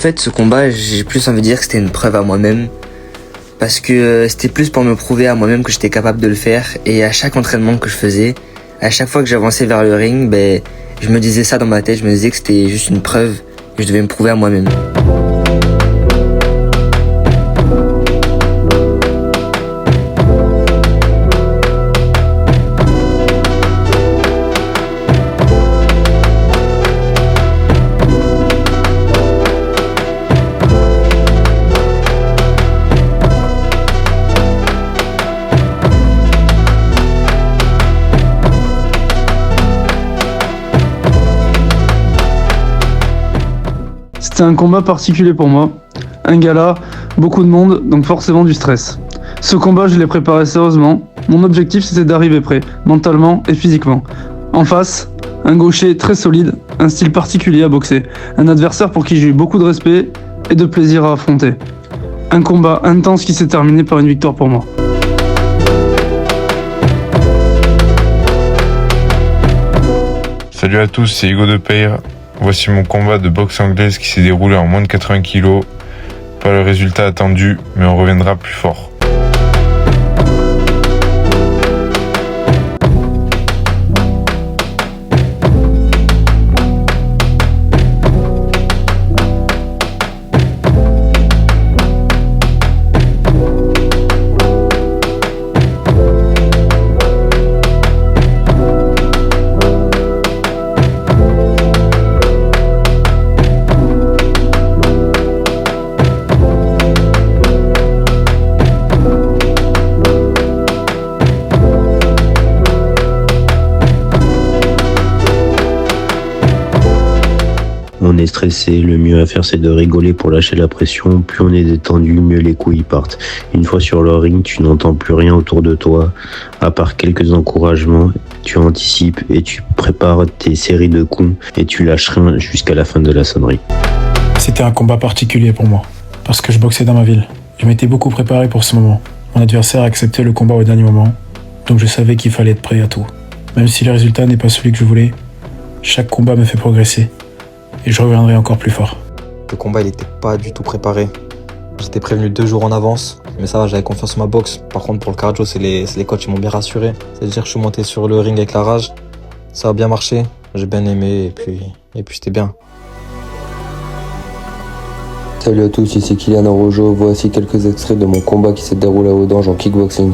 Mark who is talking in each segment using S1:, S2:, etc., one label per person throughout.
S1: fait, ce combat, j'ai plus envie de dire que c'était une preuve à moi-même. Parce que c'était plus pour me prouver à moi-même que j'étais capable de le faire. Et à chaque entraînement que je faisais, à chaque fois que j'avançais vers le ring, je me disais ça dans ma tête. Je me disais que c'était juste une preuve que je devais me prouver à moi-même.
S2: C'était un combat particulier pour moi. Un gala, beaucoup de monde, donc forcément du stress. Ce combat, je l'ai préparé sérieusement. Mon objectif, c'était d'arriver prêt, mentalement et physiquement. En face, un gaucher très solide, un style particulier à boxer. Un adversaire pour qui j'ai eu beaucoup de respect et de plaisir à affronter. Un combat intense qui s'est terminé par une victoire pour moi.
S3: Salut à tous, c'est Hugo de Peyre. Voici mon combat de boxe anglaise qui s'est déroulé en moins de 80 kg. Pas le résultat attendu, mais on reviendra plus fort.
S4: On est stressé, le mieux à faire c'est de rigoler pour lâcher la pression. Plus on est détendu, mieux les coups y partent. Une fois sur le ring, tu n'entends plus rien autour de toi, à part quelques encouragements. Tu anticipes et tu prépares tes séries de coups et tu lâches rien jusqu'à la fin de la sonnerie.
S5: C'était un combat particulier pour moi, parce que je boxais dans ma ville. Je m'étais beaucoup préparé pour ce moment. Mon adversaire a accepté le combat au dernier moment, donc je savais qu'il fallait être prêt à tout. Même si le résultat n'est pas celui que je voulais, chaque combat me fait progresser. Et je reviendrai encore plus fort.
S6: Le combat, il était pas du tout préparé. J'étais prévenu 2 jours en avance, mais ça va, j'avais confiance en ma boxe. Par contre, pour le cardio, c'est les coachs qui m'ont bien rassuré. C'est-à-dire que je suis monté sur le ring avec la rage. Ça a bien marché, j'ai bien aimé, et puis c'était bien.
S7: Salut à tous, ici Kylian Arrojo. Voici quelques extraits de mon combat qui s'est déroulé à Audange en kickboxing.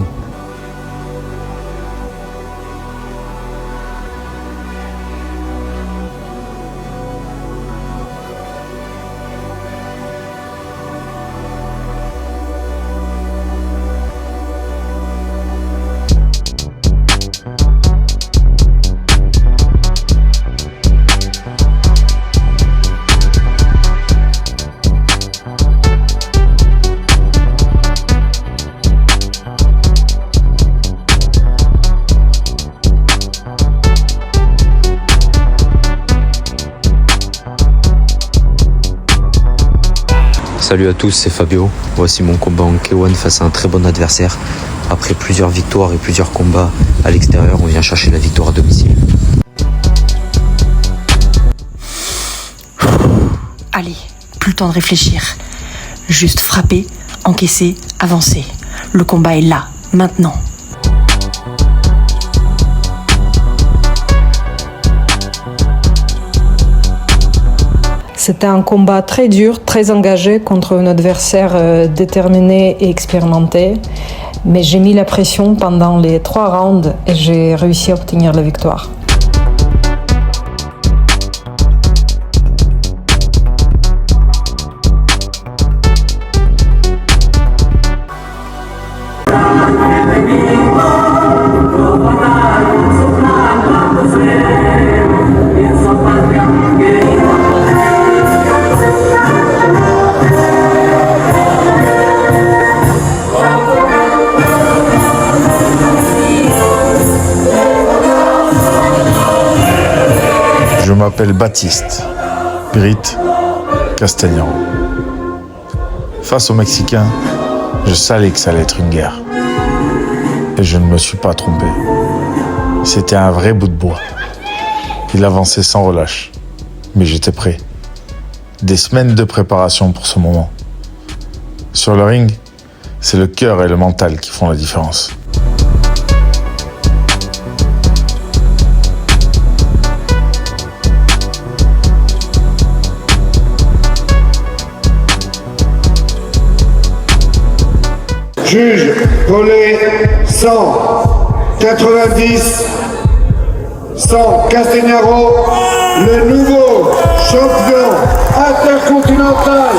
S8: Salut à tous, c'est Fabio. Voici mon combat en K1 face à un très bon adversaire. Après plusieurs victoires et plusieurs combats à l'extérieur, on vient chercher la victoire à domicile.
S9: Allez, plus le temps de réfléchir. Juste frapper, encaisser, avancer. Le combat est là, maintenant.
S10: C'était un combat très dur, très engagé contre un adversaire déterminé et expérimenté. Mais j'ai mis la pression pendant les 3 rounds et j'ai réussi à obtenir la victoire.
S3: Je m'appelle Baptiste Brit Castagnan. Face aux Mexicains, je savais que ça allait être une guerre. Et je ne me suis pas trompé. C'était un vrai bout de bois. Il avançait sans relâche. Mais j'étais prêt. des semaines de préparation pour ce moment. Sur le ring, c'est le cœur et le mental qui font la différence.
S11: Juge Collet 190, 100 Castagnaro, le nouveau champion intercontinental.